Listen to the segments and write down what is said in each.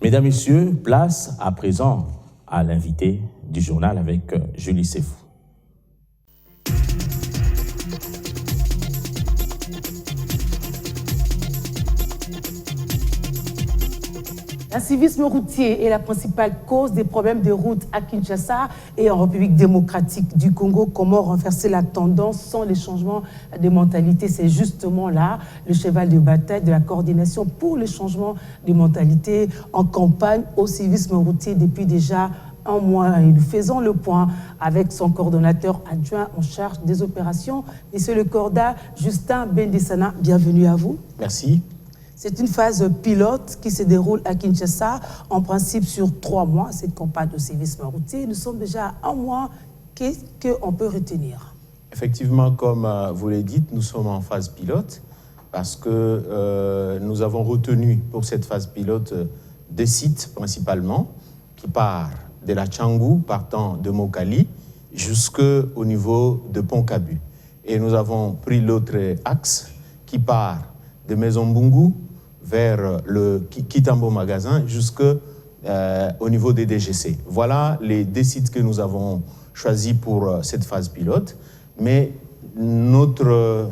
Mesdames, Messieurs, place à présent à l'invité du journal avec Julie Sefou. L'incivisme routier est la principale cause des problèmes de route à Kinshasa et en République démocratique du Congo. Comment renverser la tendance sans les changements de mentalité? C'est justement là le cheval de bataille de la coordination pour le changement de mentalité en campagne au civisme routier depuis déjà un mois. Et nous faisons le point avec son coordonnateur adjoint en charge des opérations, Monsieur le Corda, Justin Bendissana. Bienvenue à vous. Merci. C'est une phase pilote qui se déroule à Kinshasa, en principe sur 3 mois, cette campagne de civisme routier. Nous sommes déjà à 1 mois. Qu'est-ce qu'on peut retenir? Effectivement, comme vous l'avez dit, nous sommes en phase pilote parce que nous avons retenu pour cette phase pilote 2 sites principalement qui partent de la Tchangou, partant de Mokali, jusqu'au niveau de Pont-Cabu. Et nous avons pris l'autre axe qui part de Maison Mbungu vers le Kitambo Magasin jusqu'au niveau des DGC. Voilà les 2 sites que nous avons choisis pour cette phase pilote. Mais le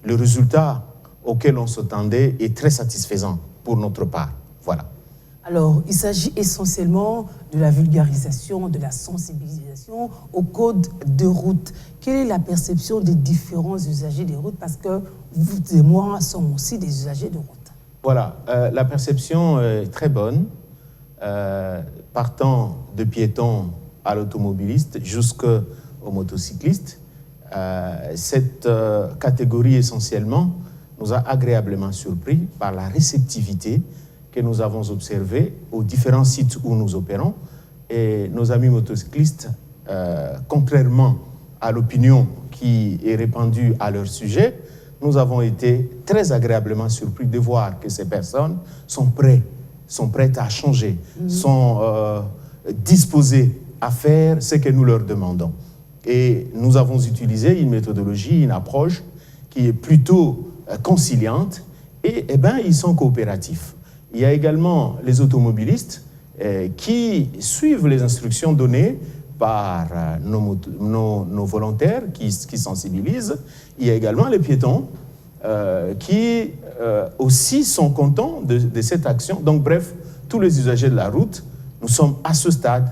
résultat auquel on s'attendait est très satisfaisant pour notre part. Voilà. Alors, il s'agit essentiellement de la vulgarisation, de la sensibilisation au code de route. Quelle est la perception des différents usagers des routes? Parce que vous et moi sommes aussi des usagers de route. Voilà, la perception est très bonne, partant de piétons à l'automobiliste jusqu'aux motocyclistes. Cette catégorie essentiellement nous a agréablement surpris par la réceptivité que nous avons observée aux différents sites où nous opérons. Et nos amis motocyclistes, contrairement à l'opinion qui est répandue à leur sujet, nous avons été très agréablement surpris de voir que ces personnes sont prêtes à changer, sont disposées à faire ce que nous leur demandons. Et nous avons utilisé une méthodologie, une approche qui est plutôt conciliante et ils sont coopératifs. Il y a également les automobilistes qui suivent les instructions données par nos volontaires qui sensibilisent. Il y a également les piétons qui aussi sont contents de cette action. Donc bref, tous les usagers de la route, nous sommes à ce stade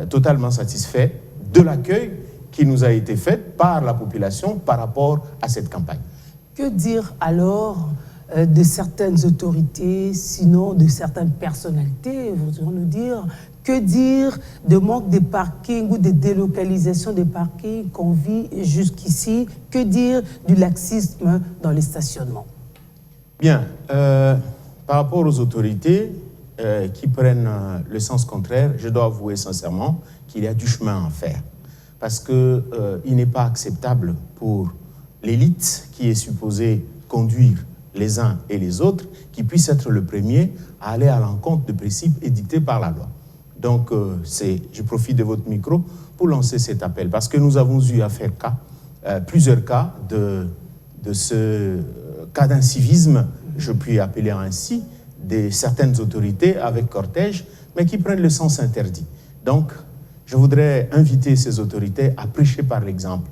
totalement satisfaits de l'accueil qui nous a été fait par la population par rapport à cette campagne. Que dire alors de certaines autorités, sinon de certaines personnalités, voudrions nous dire? Que dire de manque de parking ou de délocalisation des parkings qu'on vit jusqu'ici? Que dire du laxisme dans les stationnements? Bien, par rapport aux autorités qui prennent le sens contraire, je dois avouer sincèrement qu'il y a du chemin à faire. Parce qu'il n'est pas acceptable pour l'élite qui est supposée conduire les uns et les autres, qui puisse être le premier à aller à l'encontre de principes édictés par la loi. Donc, je profite de votre micro pour lancer cet appel, parce que nous avons eu à faire plusieurs cas de ce cas d'incivisme, je puis appeler ainsi, de certaines autorités avec cortège, mais qui prennent le sens interdit. Donc, je voudrais inviter ces autorités à prêcher par l'exemple,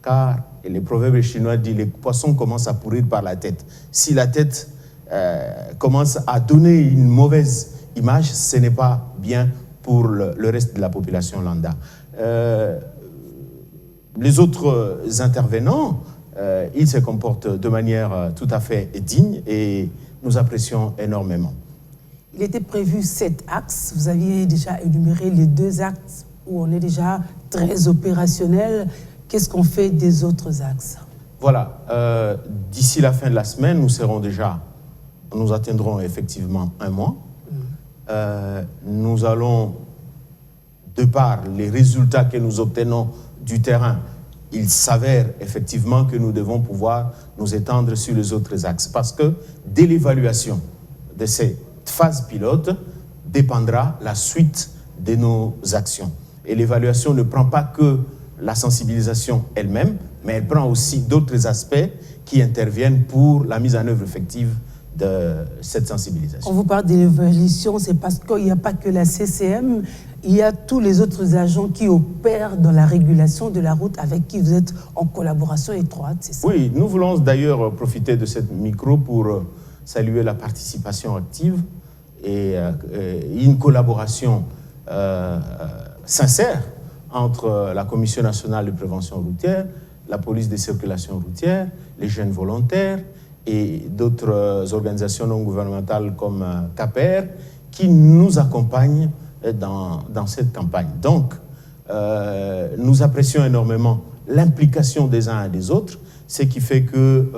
car les proverbes chinois disent les poissons commencent à pourrir par la tête. Si la tête commence à donner une mauvaise image, ce n'est pas bien pour le reste de la population lambda. Les autres intervenants, ils se comportent de manière tout à fait digne et nous apprécions énormément. Il était prévu 7 axes. Vous aviez déjà énuméré les 2 axes où on est déjà très opérationnel. Qu'est-ce qu'on fait des autres axes? Voilà, d'ici la fin de la semaine, nous atteindrons effectivement 1 mois. Nous allons, de par les résultats que nous obtenons du terrain, il s'avère effectivement que nous devons pouvoir nous étendre sur les autres axes. Parce que dès l'évaluation de cette phase pilote dépendra la suite de nos actions. Et l'évaluation ne prend pas que la sensibilisation elle-même, mais elle prend aussi d'autres aspects qui interviennent pour la mise en œuvre effective de cette sensibilisation. Quand vous parlez d'évolution, c'est parce qu'il n'y a pas que la CCM, il y a tous les autres agents qui opèrent dans la régulation de la route avec qui vous êtes en collaboration étroite, c'est ça? Oui, nous voulons d'ailleurs profiter de cette micro pour saluer la participation active et une collaboration sincère entre la Commission nationale de prévention routière, la police des circulations routières, les jeunes volontaires et d'autres organisations non gouvernementales comme CAPER qui nous accompagnent dans cette campagne. Donc, nous apprécions énormément l'implication des uns et des autres, ce qui fait que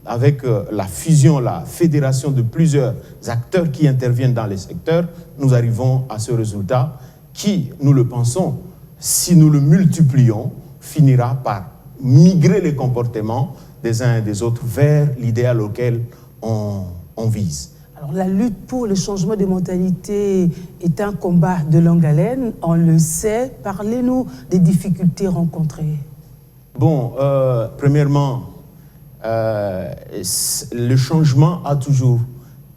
avec la fusion, la fédération de plusieurs acteurs qui interviennent dans les secteurs, nous arrivons à ce résultat qui, nous le pensons, si nous le multiplions, finira par migrer les comportements des uns et des autres vers l'idéal auquel on vise. Alors, la lutte pour le changement de mentalité est un combat de longue haleine, on le sait. Parlez-nous des difficultés rencontrées. Bon, premièrement, le changement a toujours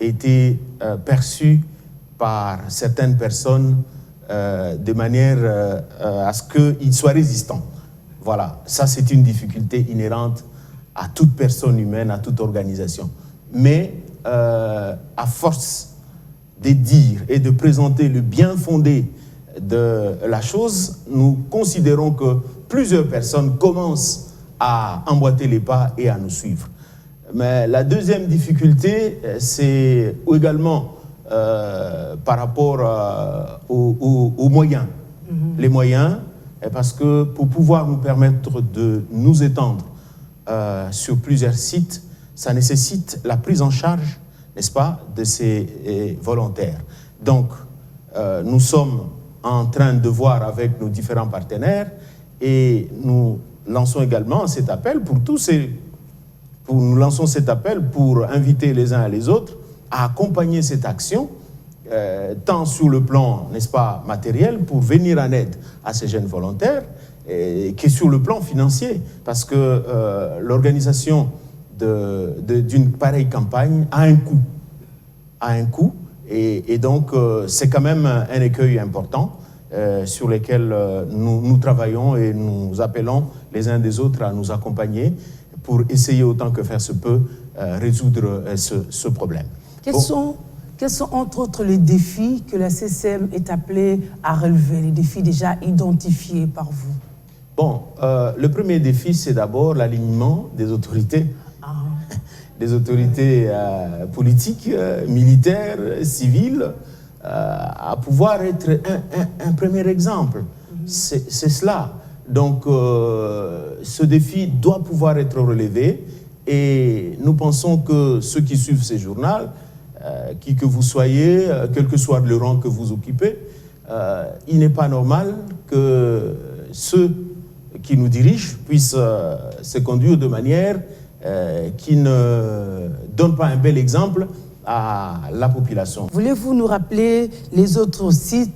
été perçu par certaines personnes de manière à ce qu'il soit résistant. Voilà, ça c'est une difficulté inhérente à toute personne humaine, à toute organisation. Mais à force de dire et de présenter le bien fondé de la chose, nous considérons que plusieurs personnes commencent à emboîter les pas et à nous suivre. Mais la deuxième difficulté, c'est également par rapport aux moyens. Les moyens, parce que pour pouvoir nous permettre de nous étendre sur plusieurs sites, ça nécessite la prise en charge, n'est-ce pas, de ces volontaires. Donc, nous sommes en train de voir avec nos différents partenaires et nous lançons également cet appel nous lançons cet appel pour inviter les uns et les autres à accompagner cette action, tant sur le plan, n'est-ce pas, matériel, pour venir en aide à ces jeunes volontaires, que sur le plan financier, parce que l'organisation d'une pareille campagne a un coût, et donc c'est quand même un écueil important sur lequel nous travaillons et nous appelons les uns des autres à nous accompagner pour essayer autant que faire se peut résoudre ce problème. Quels sont entre autres les défis que la CCM est appelée à relever, les défis déjà identifiés par vous? Bon, le premier défi, c'est d'abord l'alignement des autorités, des autorités politiques, militaires, civiles, à pouvoir être un premier exemple. C'est cela. Donc, ce défi doit pouvoir être relevé et nous pensons que ceux qui suivent ces journaux, qui que vous soyez, quel que soit le rang que vous occupez, il n'est pas normal que ceux qui nous dirigent puissent se conduire de manière qui ne donne pas un bel exemple à la population. Voulez-vous nous rappeler les autres sites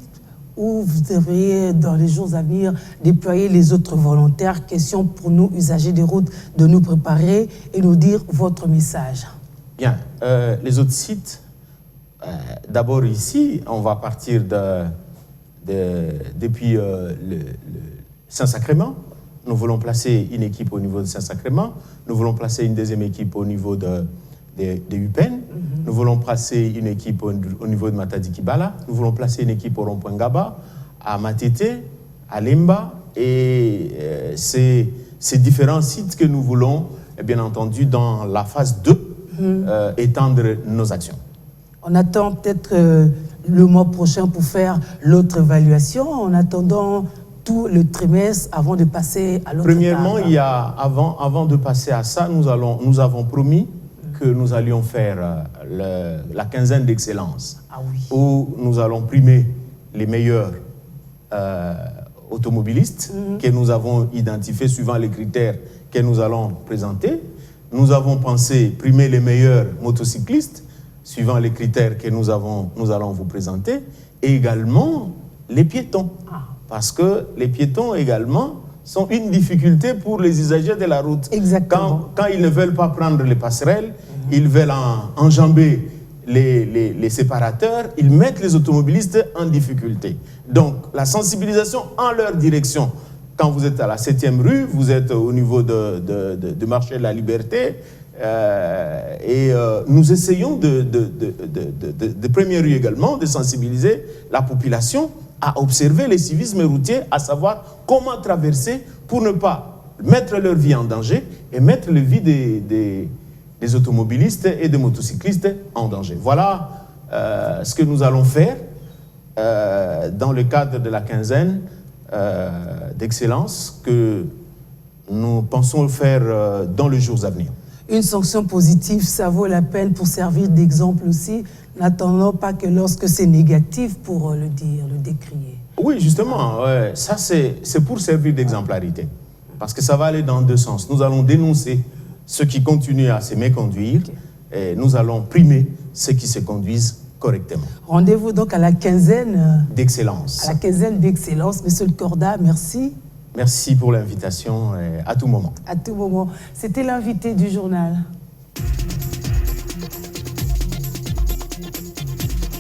où vous devriez, dans les jours à venir, déployer les autres volontaires? Question pour nous, usagers des routes, de nous préparer et nous dire votre message. Bien, les autres sites, d'abord ici, on va partir depuis le Saint-Sacrement. Nous voulons placer une équipe au niveau de Saint-Sacrement. Nous voulons placer une deuxième équipe au niveau de UPEN. Nous voulons placer une équipe au niveau de Matadi-Kibala. Nous voulons placer une équipe au rond-point Ngaba, à Matete, à Lemba. Et c'est ces différents sites que nous voulons, bien entendu, dans la phase 2, étendre nos actions. On attend peut-être le mois prochain pour faire l'autre évaluation. En attendant tout le trimestre avant de passer à l'autre. Premièrement, avant de passer à ça, nous avons promis que nous allions faire la quinzaine d'excellence, où nous allons primer les meilleurs automobilistes que nous avons identifiés suivant les critères que nous allons présenter. Nous avons pensé primer les meilleurs motocyclistes suivant les critères que nous allons vous présenter, et également les piétons. Parce que les piétons également sont une difficulté pour les usagers de la route. Exactement. Quand ils ne veulent pas prendre les passerelles, ils veulent enjamber les séparateurs, ils mettent les automobilistes en difficulté. Donc, la sensibilisation en leur direction, quand vous êtes à la 7e rue, vous êtes au niveau du marché de la Liberté, nous essayons de première rue également, de sensibiliser la population à observer les civismes routiers, à savoir comment traverser pour ne pas mettre leur vie en danger et mettre la vie des automobilistes et des motocyclistes en danger. Voilà ce que nous allons faire dans le cadre de la quinzaine d'excellence que nous pensons faire dans les jours à venir. Une sanction positive, ça vaut la peine pour servir d'exemple aussi. N'attendons pas que lorsque c'est négatif pour le dire, le décrier. Oui, justement, ça c'est pour servir d'exemplarité. Parce que ça va aller dans deux sens. Nous allons dénoncer ceux qui continuent à se méconduire et nous allons primer ceux qui se conduisent correctement. Rendez-vous donc à la quinzaine d'excellence. À la quinzaine d'excellence. Monsieur le Corda, merci. Merci pour l'invitation à tout moment. À tout moment. C'était l'invité du journal.